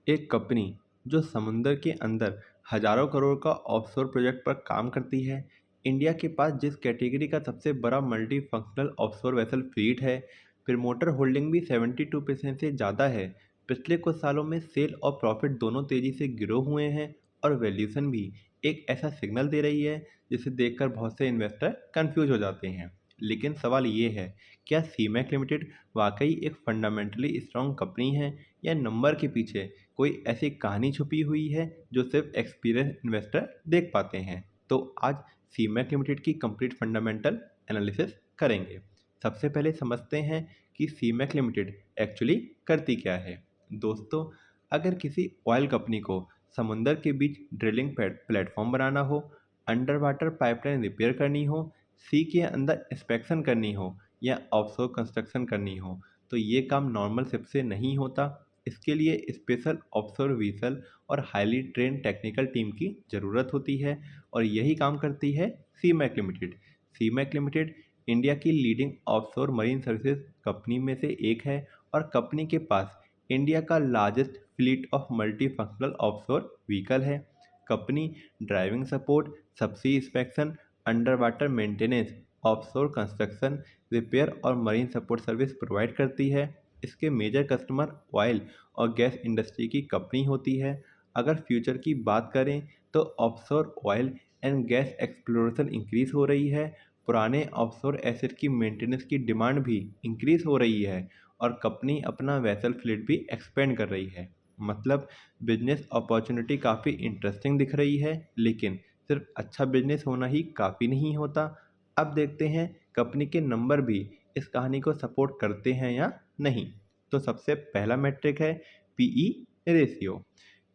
एक कंपनी जो समुंदर के अंदर हजारों करोड़ का ऑफशोर प्रोजेक्ट पर काम करती है। इंडिया के पास जिस कैटेगरी का सबसे बड़ा multi functional offshore vessel fleet है, प्रमोटर होल्डिंग भी 72% से ज़्यादा है। पिछले कुछ सालों में सेल और प्रॉफिट दोनों तेज़ी से गिरो हुए हैं और वैल्यूएशन भी एक ऐसा सिग्नल दे रही है जिसे देखकर बहुत से इन्वेस्टर कंफ्यूज हो जाते हैं। लेकिन सवाल ये है, क्या सीमैक लिमिटेड वाकई एक फंडामेंटली स्ट्रॉन्ग कंपनी है या नंबर के पीछे कोई ऐसी कहानी छुपी हुई है जो सिर्फ एक्सपीरियंस इन्वेस्टर देख पाते हैं? तो आज सीमैक लिमिटेड की कंप्लीट फंडामेंटल एनालिसिस करेंगे। सबसे पहले समझते हैं कि सीमैक लिमिटेड एक्चुअली करती क्या है। दोस्तों, अगर किसी ऑयल कंपनी को समुंदर के बीच ड्रिलिंग प्लेटफॉर्म बनाना हो, अंडर वाटर पाइपलाइन रिपेयर करनी हो, सी के अंदर इंस्पेक्शन करनी हो या ऑफशोर कंस्ट्रक्शन करनी हो, तो ये काम नॉर्मल शिप से नहीं होता। इसके लिए स्पेशल ऑफशोर व्हीसल और हाईली ट्रेन टेक्निकल टीम की ज़रूरत होती है और यही काम करती है Seamec limited. Seamec limited India की leading offshore marine services company में से एक है और कंपनी के पास इंडिया का largest fleet of multi functional offshore vehicle है। Company driving support, subsea inspection, under water maintenance, offshore construction, repair और मरीन सपोर्ट सर्विस प्रोवाइड करती है। इसके मेजर कस्टमर ऑयल और गैस इंडस्ट्री की कंपनी होती है। अगर फ्यूचर की बात करें तो offshore oil and gas exploration increase हो रही है, पुराने ऑफशोर एसेट की मेंटेनेंस की डिमांड भी इंक्रीज हो रही है और कंपनी अपना वेसल फ्लीट भी एक्सपेंड कर रही है। मतलब बिजनेस अपॉर्चुनिटी काफ़ी इंटरेस्टिंग दिख रही है, लेकिन सिर्फ अच्छा बिजनेस होना ही काफ़ी नहीं होता। अब देखते हैं कंपनी के नंबर भी इस कहानी को सपोर्ट करते हैं या नहीं। तो सबसे पहला मैट्रिक है पीई रेशियो।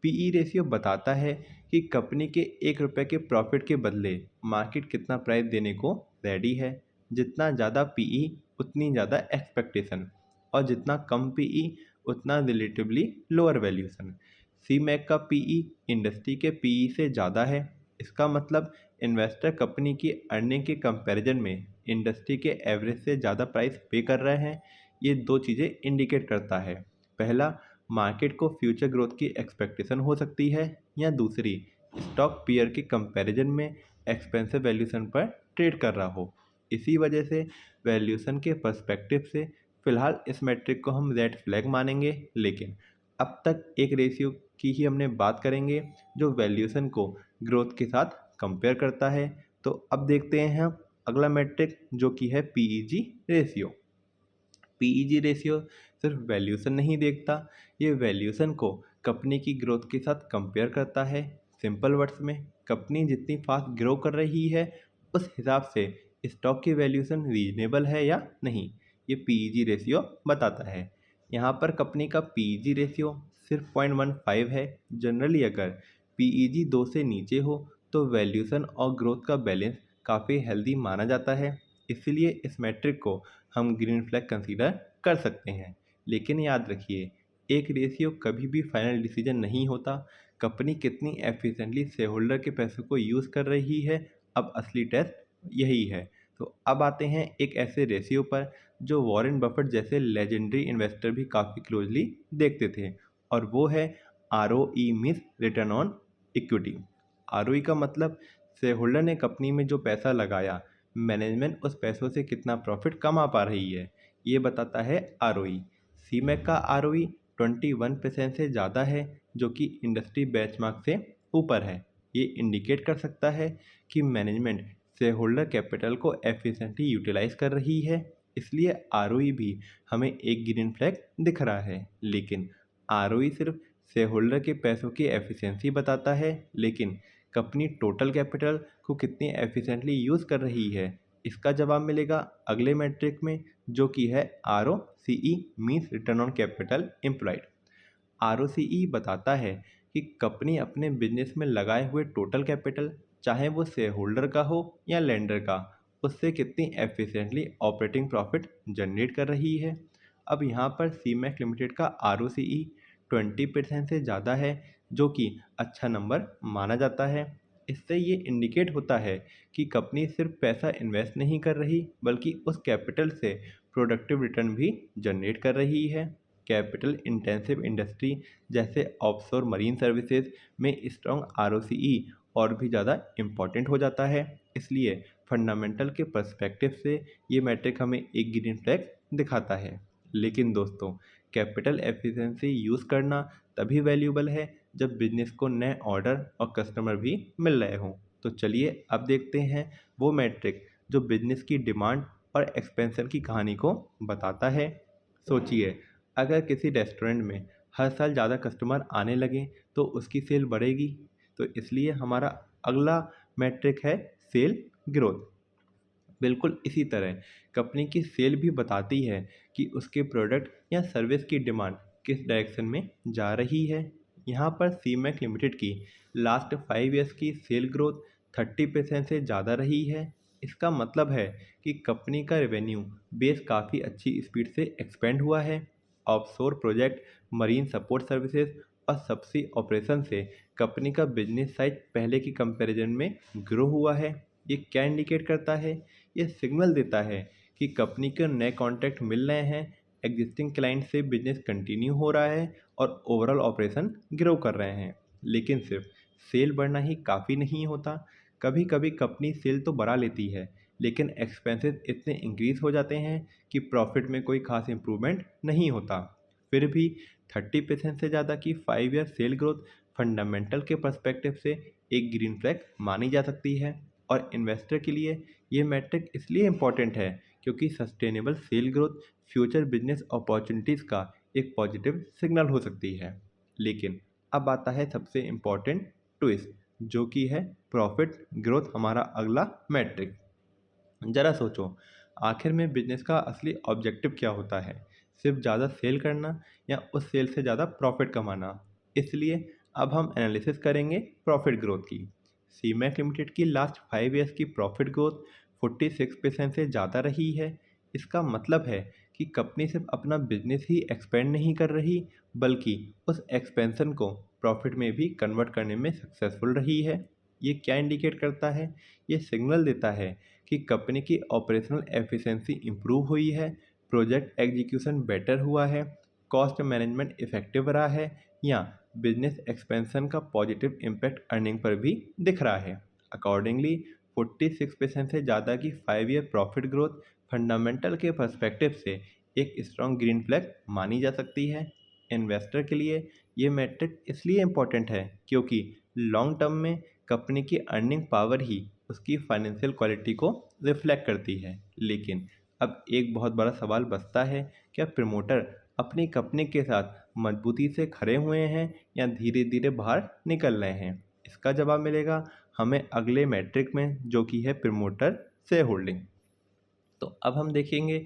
पीई रेशियो बताता है कि कंपनी के 1 रुपये के प्रॉफिट के बदले मार्केट कितना प्राइस देने को रेडी है। जितना ज़्यादा पीई उतनी ज़्यादा एक्सपेक्टेशन और जितना कम पीई उतना रिलेटिवली लोअर वैल्यूएशन। सी मैक का पीई इंडस्ट्री के पीई से ज़्यादा है। इसका मतलब इन्वेस्टर कंपनी की अर्निंग के कंपैरिजन में इंडस्ट्री के एवरेज से ज़्यादा प्राइस पे कर रहे हैं। ये दो चीज़ें इंडिकेट करता है। पहला, मार्केट को फ्यूचर ग्रोथ की एक्सपेक्टेशन हो सकती है, या दूसरी, स्टॉक पीयर के कंपैरिजन में एक्सपेंसिव वैल्यूएशन पर ट्रेड कर रहा हो। इसी वजह से वैल्यूएशन के पर्सपेक्टिव से फ़िलहाल इस मैट्रिक को हम रेड फ्लैग मानेंगे। लेकिन अब तक एक रेशियो की ही हमने बात करेंगे जो वैल्यूएशन को ग्रोथ के साथ कंपेयर करता है। तो अब देखते हैं हम अगला मैट्रिक जो कि है पीईजी रेशियो। पीईजी रेशियो सिर्फ वैल्यूएशन नहीं देखता, ये वैल्यूएशन को कंपनी की ग्रोथ के साथ कंपेयर करता है। सिंपल वर्ड्स में, कंपनी जितनी फास्ट ग्रो कर रही है उस हिसाब से स्टॉक की वैल्यूएशन रीजनेबल है या नहीं, ये पीईजी रेशियो बताता है। यहाँ पर कंपनी का पीईजी रेशियो सिर्फ 0.15 है। जनरली अगर पीईजी 2 से नीचे हो तो वैल्यूएशन और ग्रोथ का बैलेंस काफ़ी हेल्दी माना जाता है। इसीलिए इस मैट्रिक को हम ग्रीन फ्लैग कंसीडर कर सकते हैं। लेकिन याद रखिए, एक रेशियो कभी भी फाइनल डिसीजन नहीं होता। कंपनी कितनी एफिशिएंटली शेयर होल्डर के पैसों को यूज़ कर रही है, अब असली टेस्ट यही है। तो अब आते हैं एक ऐसे रेशियो पर जो वॉरेन बफेट जैसे लेजेंडरी इन्वेस्टर भी काफ़ी क्लोजली देखते थे, और वो है R O E means return on equity. R O E का मतलब शेयर होल्डर ने कंपनी में जो पैसा लगाया, मैनेजमेंट उस पैसों से कितना प्रॉफिट कमा पा रही है, ये बताता है आरओई। सीमैक का आरओई 21% से ज़्यादा है, जो कि इंडस्ट्री बेंचमार्क से ऊपर है। ये इंडिकेट कर सकता है कि मैनेजमेंट शेयर होल्डर कैपिटल को एफिशिएंटली यूटिलाइज कर रही है। इसलिए आरओई भी हमें एक ग्रीन फ्लैग दिख रहा है। लेकिन आरओई सिर्फ शेयर होल्डर के पैसों की एफिशिएंसी बताता है, लेकिन कंपनी टोटल कैपिटल को कितनी एफिशिएंटली यूज़ कर रही है, इसका जवाब मिलेगा अगले मैट्रिक में जो कि है R O C E means return on capital employed. R O C E बताता है कि कंपनी अपने बिजनेस में लगाए हुए टोटल कैपिटल, चाहे वो शेयर होल्डर का हो या लेंडर का, उससे कितनी एफिशिएंटली ऑपरेटिंग प्रॉफिट जनरेट कर रही है। अब यहाँ पर सीमैक लिमिटेड का आर ओ सी ई 20% से ज़्यादा है, जो कि अच्छा नंबर माना जाता है। इससे ये इंडिकेट होता है कि कंपनी सिर्फ पैसा इन्वेस्ट नहीं कर रही, बल्कि उस कैपिटल से प्रोडक्टिव रिटर्न भी जनरेट कर रही है। कैपिटल इंटेंसिव इंडस्ट्री जैसे ऑफशोर मरीन सर्विसेज में स्ट्रॉन्ग आरओसीई और भी ज़्यादा इम्पॉर्टेंट हो जाता है। इसलिए फंडामेंटल के पर्सपेक्टिव से ये मैट्रिक हमें एक ग्रीन फ्लैग दिखाता है। लेकिन दोस्तों, कैपिटल एफिशिएंसी यूज़ करना तभी वैल्यूबल है जब बिजनेस को नए ऑर्डर और कस्टमर भी मिल रहे हों। तो चलिए अब देखते हैं वो मैट्रिक जो बिजनेस की डिमांड और एक्सपेंशन की कहानी को बताता है। सोचिए, अगर किसी रेस्टोरेंट में हर साल ज़्यादा कस्टमर आने लगे तो उसकी सेल बढ़ेगी। तो इसलिए हमारा अगला मैट्रिक है सेल ग्रोथ। बिल्कुल इसी तरह कंपनी की सेल भी बताती है कि उसके प्रोडक्ट या सर्विस की डिमांड किस डायरेक्शन में जा रही है। यहाँ पर सीमेक लिमिटेड की लास्ट 5 ईयर्स की सेल ग्रोथ 30% से ज़्यादा रही है। इसका मतलब है कि कंपनी का रेवेन्यू बेस काफ़ी अच्छी स्पीड से एक्सपेंड हुआ है। Offshore project, marine support services और सबसी ऑपरेशन से कंपनी का बिजनेस साइज पहले की कंपैरिजन में ग्रो हुआ है। ये क्या इंडिकेट करता है? ये सिग्नल देता है कि कंपनी के नए कॉन्ट्रैक्ट मिल रहे हैं, एग्जिस्टिंग क्लाइंट से बिजनेस कंटिन्यू हो रहा है और ओवरऑल ऑपरेशन ग्रो कर रहे हैं। लेकिन सिर्फ सेल बढ़ना ही काफ़ी नहीं होता। कभी कभी कंपनी सेल तो बढ़ा लेती है, लेकिन एक्सपेंसेस इतने इंक्रीज हो जाते हैं कि प्रॉफिट में कोई खास इंप्रूवमेंट नहीं होता। फिर भी 30% से ज़्यादा की 5 ईयर सेल ग्रोथ फंडामेंटल के पर्सपेक्टिव से एक ग्रीन फ्लैग मानी जा सकती है। और इन्वेस्टर के लिए ये मैट्रिक इसलिए इम्पॉर्टेंट है क्योंकि sustainable sale growth future business opportunities का एक पॉजिटिव सिग्नल हो सकती है। लेकिन अब आता है सबसे इम्पॉर्टेंट ट्विस्ट, जो कि है प्रॉफिट ग्रोथ, हमारा अगला मैट्रिक। ज़रा सोचो, आखिर में बिजनेस का असली ऑब्जेक्टिव क्या होता है? सिर्फ ज़्यादा सेल करना या उस सेल से ज़्यादा प्रॉफिट कमाना? इसलिए अब हम एनालिसिस करेंगे प्रॉफिट ग्रोथ की। सीमेक लिमिटेड की लास्ट 5 ईयर्स की प्रॉफिट ग्रोथ 46% से ज़्यादा रही है। इसका मतलब है कि कंपनी सिर्फ अपना बिजनेस ही एक्सपेंड नहीं कर रही, बल्कि उस एक्सपेंशन को प्रॉफिट में भी कन्वर्ट करने में सक्सेसफुल रही है। ये क्या इंडिकेट करता है? ये सिग्नल देता है कि कंपनी की ऑपरेशनल एफिशिएंसी इंप्रूव हुई है, प्रोजेक्ट एग्जीक्यूशन बेटर हुआ है, कॉस्ट मैनेजमेंट इफेक्टिव रहा है, या बिजनेस एक्सपेंशन का पॉजिटिव इम्पैक्ट अर्निंग पर भी दिख रहा है। अकॉर्डिंगली 46% से ज़्यादा की 5 ईयर प्रॉफिट ग्रोथ फंडामेंटल के पर्सपेक्टिव से एक स्ट्रॉन्ग ग्रीन फ्लैग मानी जा सकती है। इन्वेस्टर के लिए ये मैट्रिक इसलिए इम्पोर्टेंट है क्योंकि लॉन्ग टर्म में कंपनी की अर्निंग पावर ही उसकी फाइनेंशियल क्वालिटी को रिफ्लेक्ट करती है। लेकिन अब एक बहुत बड़ा सवाल बचता है, क्या प्रमोटर अपनी कंपनी के साथ मजबूती से खड़े हुए हैं या धीरे धीरे बाहर निकल रहे हैं? इसका जवाब मिलेगा हमें अगले मैट्रिक में, जो कि है प्रमोटर शेयर होल्डिंग। तो अब हम देखेंगे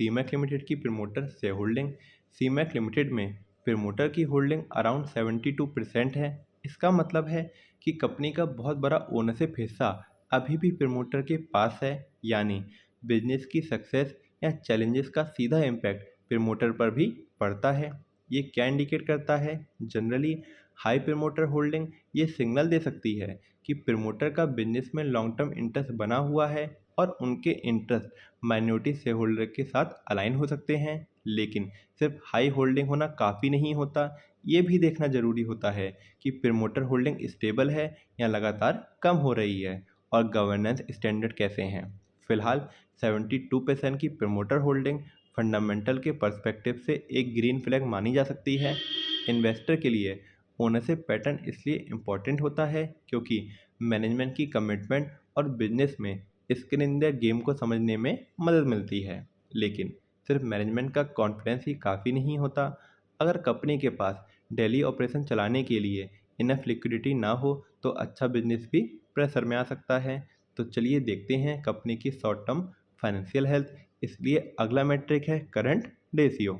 सीमेक लिमिटेड की प्रमोटर शेयर होल्डिंग। सीमेक लिमिटेड में प्रमोटर की होल्डिंग अराउंड 72% है। इसका मतलब है कि कंपनी का बहुत बड़ा ओनरशिप हिस्सा अभी भी प्रमोटर के पास है, यानी बिजनेस की सक्सेस या चैलेंजेस का सीधा इम्पैक्ट प्रमोटर पर भी पड़ता है। ये क्या इंडिकेट करता है? जनरली हाई प्रमोटर होल्डिंग ये सिग्नल दे सकती है कि प्रमोटर का बिजनेस में लॉन्ग टर्म इंटरेस्ट बना हुआ है और उनके इंटरेस्ट माइनॉरिटी शेयर होल्डर के साथ अलाइन हो सकते हैं। लेकिन सिर्फ हाई होल्डिंग होना काफ़ी नहीं होता, ये भी देखना ज़रूरी होता है कि प्रमोटर होल्डिंग स्टेबल है या लगातार कम हो रही है, और गवर्नेंस स्टैंडर्ड कैसे हैं। फिलहाल 72% की प्रमोटर होल्डिंग फंडामेंटल के पर्सपेक्टिव से एक ग्रीन फ्लैग मानी जा सकती है। इन्वेस्टर के लिए ओनरशिप पैटर्न इसलिए इम्पॉर्टेंट होता है क्योंकि मैनेजमेंट की कमिटमेंट और बिजनेस में स्किन इन द गेम को समझने में मदद मिलती है। लेकिन सिर्फ मैनेजमेंट का कॉन्फिडेंस ही काफ़ी नहीं होता। अगर कंपनी के पास डेली ऑपरेशन चलाने के लिए इनफ लिक्विडिटी ना हो तो अच्छा बिजनेस भी प्रेशर में आ सकता है। तो चलिए देखते हैं कंपनी की शॉर्ट टर्म फाइनेंशियल हेल्थ। इसलिए अगला मैट्रिक है करंट रेशियो।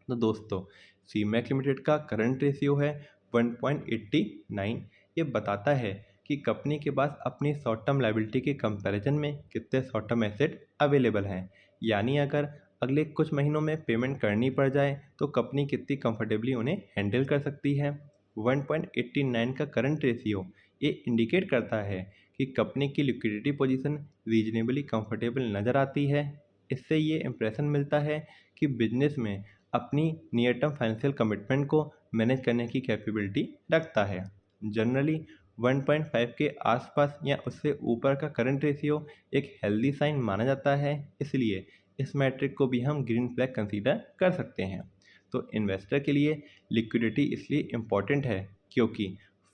तो दोस्तों, सीमेक लिमिटेड का करंट रेशियो है 1.89। ये बताता है कि कंपनी के पास अपनी शॉर्ट टर्म लायबिलिटी के कंपैरिजन में कितने शॉर्ट टर्म एसेट अवेलेबल हैं, यानी अगर अगले कुछ महीनों में पेमेंट करनी पड़ जाए तो कंपनी कितनी कंफर्टेबली उन्हें हैंडल कर सकती है। 1.89 का करंट रेशियो ये इंडिकेट करता है कि कंपनी की लिक्विडिटी पोजीशन रीजनेबली कंफर्टेबल नज़र आती है। इससे ये इम्प्रेशन मिलता है कि बिजनेस में अपनी नियर टर्म फाइनेंशियल कमिटमेंट को मैनेज करने की कैपेबिलिटी रखता है। जनरली 1.5 के आसपास या उससे ऊपर का करंट रेशियो एक हेल्दी साइन माना जाता है, इसलिए इस मैट्रिक को भी हम ग्रीन फ्लैग कंसीडर कर सकते हैं। तो इन्वेस्टर के लिए लिक्विडिटी इसलिए इम्पॉर्टेंट है क्योंकि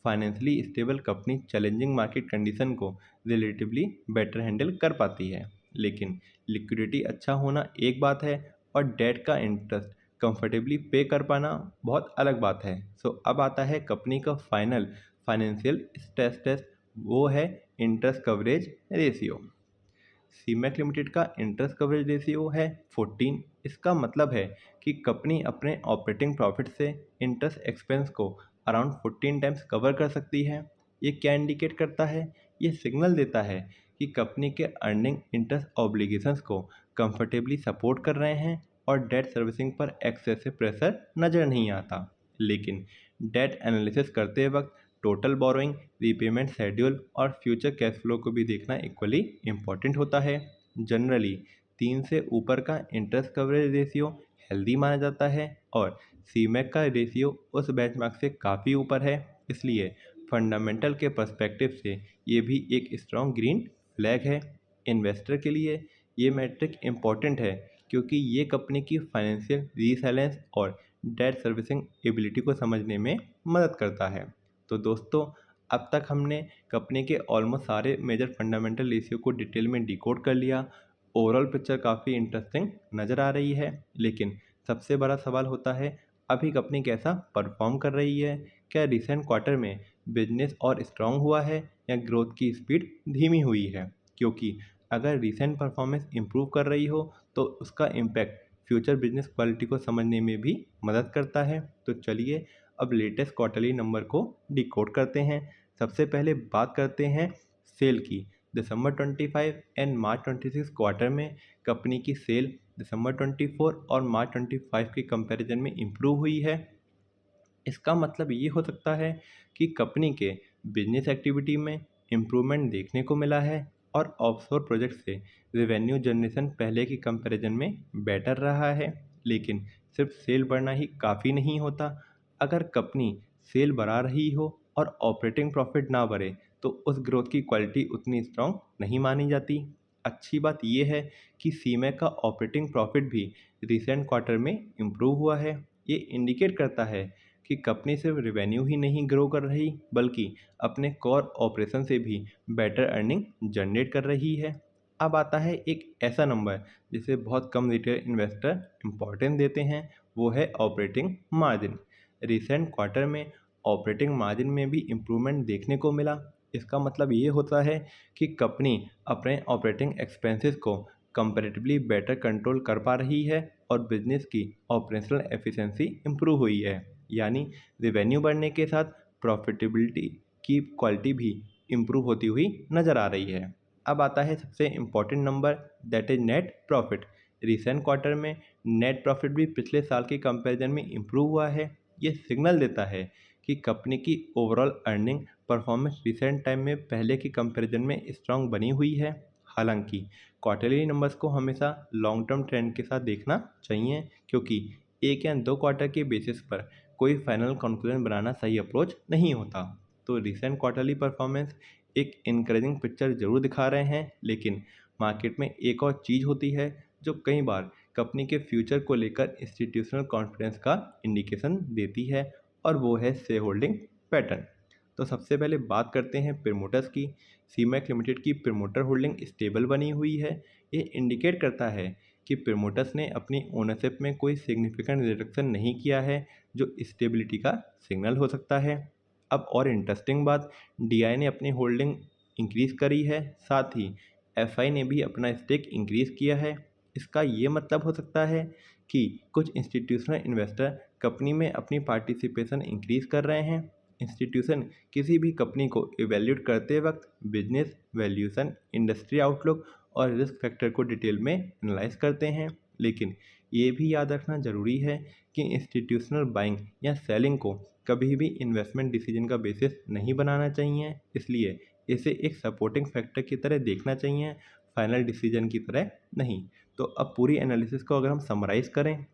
financially stable company challenging market condition को रिलेटिवली बेटर हैंडल कर पाती है। लेकिन लिक्विडिटी अच्छा होना एक बात है और डेट का इंटरेस्ट कंफर्टेबली पे कर पाना बहुत अलग बात है। सो अब आता है कंपनी का फाइनल फाइनेंशियल स्ट्रेस टेस्ट, वो है इंटरेस्ट कवरेज रेशियो। सीमेक लिमिटेड का इंटरेस्ट कवरेज रेशियो है 14। इसका मतलब है कि कंपनी अपने ऑपरेटिंग प्रॉफिट से इंटरेस्ट एक्सपेंस को अराउंड 14 टाइम्स कवर कर सकती है। ये क्या इंडिकेट करता है? ये सिग्नल देता है कि कंपनी के अर्निंग इंटरेस्ट ऑब्लिगेशंस को कंफर्टेबली सपोर्ट कर रहे हैं और डेट सर्विसिंग पर एक्सेसिव प्रेशर नज़र नहीं आता। लेकिन डेट एनालिसिस करते वक्त टोटल बोरोइंग, रीपेमेंट शेड्यूल और फ्यूचर कैश फ्लो को भी देखना इक्वली इम्पॉर्टेंट होता है। जनरली 3 से ऊपर का इंटरेस्ट कवरेज रेशियो हेल्दी माना जाता है और सीमेक का रेशियो उस बेंचमार्क से काफ़ी ऊपर है, इसलिए फंडामेंटल के पर्सपेक्टिव से ये भी एक स्ट्रॉन्ग ग्रीन फ्लैग है। इन्वेस्टर के लिए ये मैट्रिक इम्पॉर्टेंट है क्योंकि ये कंपनी की फाइनेंशियल रीसैलेंस और डेट सर्विसिंग एबिलिटी को समझने में मदद करता है। तो दोस्तों, अब तक हमने कंपनी के ऑलमोस्ट सारे मेजर फंडामेंटल रेशियो को डिटेल में डिकोड कर लिया। ओवरऑल पिक्चर काफ़ी इंटरेस्टिंग नज़र आ रही है, लेकिन सबसे बड़ा सवाल होता है अभी कंपनी कैसा परफॉर्म कर रही है। क्या रिसेंट क्वार्टर में बिजनेस और स्ट्रांग हुआ है या ग्रोथ की स्पीड धीमी हुई है? क्योंकि अगर रिसेंट परफॉर्मेंस इंप्रूव कर रही हो तो उसका इम्पैक्ट फ्यूचर बिजनेस क्वालिटी को समझने में भी मदद करता है। तो चलिए अब लेटेस्ट क्वार्टरली नंबर को डिकोड करते हैं। सबसे पहले बात करते हैं सेल की। दिसंबर 25 एंड मार्च 26 क्वार्टर में कंपनी की सेल दिसंबर 24 और मार्च 25 के कंपैरिजन में इम्प्रूव हुई है। इसका मतलब ये हो सकता है कि कंपनी के बिजनेस एक्टिविटी में इम्प्रूवमेंट देखने को मिला है और ऑफशोर प्रोजेक्ट से रेवेन्यू जनरेशन पहले की कंपैरिजन में बेटर रहा है। लेकिन सिर्फ सेल बढ़ना ही काफ़ी नहीं होता। अगर कंपनी सेल बढ़ा रही हो और ऑपरेटिंग प्रॉफिट ना बढ़े तो उस ग्रोथ की क्वालिटी उतनी स्ट्रांग नहीं मानी जाती। अच्छी बात यह है कि सीमेक का ऑपरेटिंग प्रॉफिट भी रिसेंट क्वार्टर में इम्प्रूव हुआ है। ये इंडिकेट करता है कि कंपनी सिर्फ रेवेन्यू ही नहीं ग्रो कर रही बल्कि अपने कोर ऑपरेशन से भी बेटर अर्निंग जनरेट कर रही है। अब आता है एक ऐसा नंबर जिसे बहुत कम रिटेल इन्वेस्टर इम्पोर्टेंस देते हैं, वो है ऑपरेटिंग मार्जिन। रिसेंट क्वार्टर में ऑपरेटिंग मार्जिन में भी इम्प्रूवमेंट देखने को मिला। इसका मतलब ये होता है कि कंपनी अपने ऑपरेटिंग एक्सपेंसेस को कंपैरेटिवली बेटर कंट्रोल कर पा रही है और बिजनेस की ऑपरेशनल एफिशिएंसी इम्प्रूव हुई है। यानी रेवेन्यू बढ़ने के साथ प्रॉफिटेबिलिटी की क्वालिटी भी इम्प्रूव होती हुई नज़र आ रही है। अब आता है सबसे important number, that is net profit. Recent quarter में नेट प्रॉफिट भी पिछले साल के कंपैरिजन में इम्प्रूव हुआ है। ये सिग्नल देता है कि कंपनी की overall earning performance recent time में पहले के कंपैरिजन में स्ट्रांग बनी हुई है। हालांकि क्वार्टरली नंबर्स को हमेशा लॉन्ग टर्म ट्रेंड के साथ देखना चाहिए क्योंकि एक या दो क्वार्टर के बेसिस पर कोई फाइनल कंक्लूजन बनाना सही अप्रोच नहीं होता। तो रिसेंट क्वार्टरली परफॉर्मेंस एक इनकरेजिंग पिक्चर जरूर दिखा रहे हैं, लेकिन मार्केट में एक और चीज़ होती है जो कई बार कंपनी के फ्यूचर को लेकर इंस्टीट्यूशनल कॉन्फिडेंस का इंडिकेशन देती है और वो है शेयर होल्डिंग पैटर्न। तो सबसे पहले बात करते हैं प्रमोटर्स की। सीमेक लिमिटेड की प्रमोटर होल्डिंग स्टेबल बनी हुई है। ये इंडिकेट करता है कि प्रमोटर्स ने अपनी ओनरशिप में कोई सिग्निफिकेंट रिडक्शन नहीं किया है, जो स्टेबिलिटी का सिग्नल हो सकता है। अब और इंटरेस्टिंग बात, डीआई ने अपनी होल्डिंग इंक्रीज़ करी है, साथ ही एफआई ने भी अपना स्टेक इंक्रीज़ किया है। इसका ये मतलब हो सकता है कि कुछ इंस्टीट्यूशनल इन्वेस्टर कंपनी में अपनी पार्टिसिपेशन इंक्रीज़ कर रहे हैं। इंस्टीट्यूशन किसी भी कंपनी को इवेल्यूट करते वक्त बिजनेस वैल्यूएशन, इंडस्ट्री आउटलुक और रिस्क फैक्टर को डिटेल में एनालाइज करते हैं। लेकिन ये भी याद रखना ज़रूरी है कि इंस्टीट्यूशनल बाइंग या सेलिंग को कभी भी इन्वेस्टमेंट डिसीजन का बेसिस नहीं बनाना चाहिए, इसलिए इसे एक सपोर्टिंग फैक्टर की तरह देखना चाहिए, फाइनल डिसीजन की तरह नहीं। तो अब पूरी एनालिसिस को अगर हम समराइज़ करें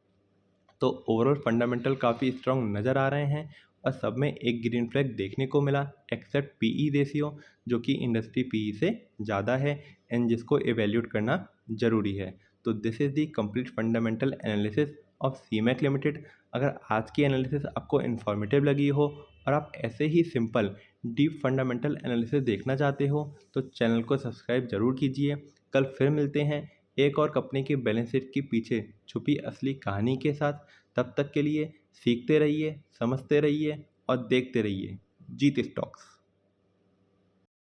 तो ओवरऑल फंडामेंटल काफ़ी स्ट्रांग नज़र आ रहे हैं और सब में एक ग्रीन फ्लैग देखने को मिला एक्सेप्ट पीई रेशियो जो कि इंडस्ट्री पीई से ज़्यादा है एंड जिसको एवेल्यूट करना ज़रूरी है। तो this is the complete fundamental analysis of Seamec limited. अगर आज की एनालिसिस आपको इन्फॉर्मेटिव लगी हो और आप ऐसे ही सिंपल डीप फंडामेंटल एनालिसिस देखना चाहते हो तो चैनल को सब्सक्राइब ज़रूर कीजिए। कल फिर मिलते हैं एक और कंपनी के बैलेंस शीट के पीछे छुपी असली कहानी के साथ। तब तक के लिए सीखते रहिए, समझते रहिए और देखते रहिए जीत स्टॉक्स।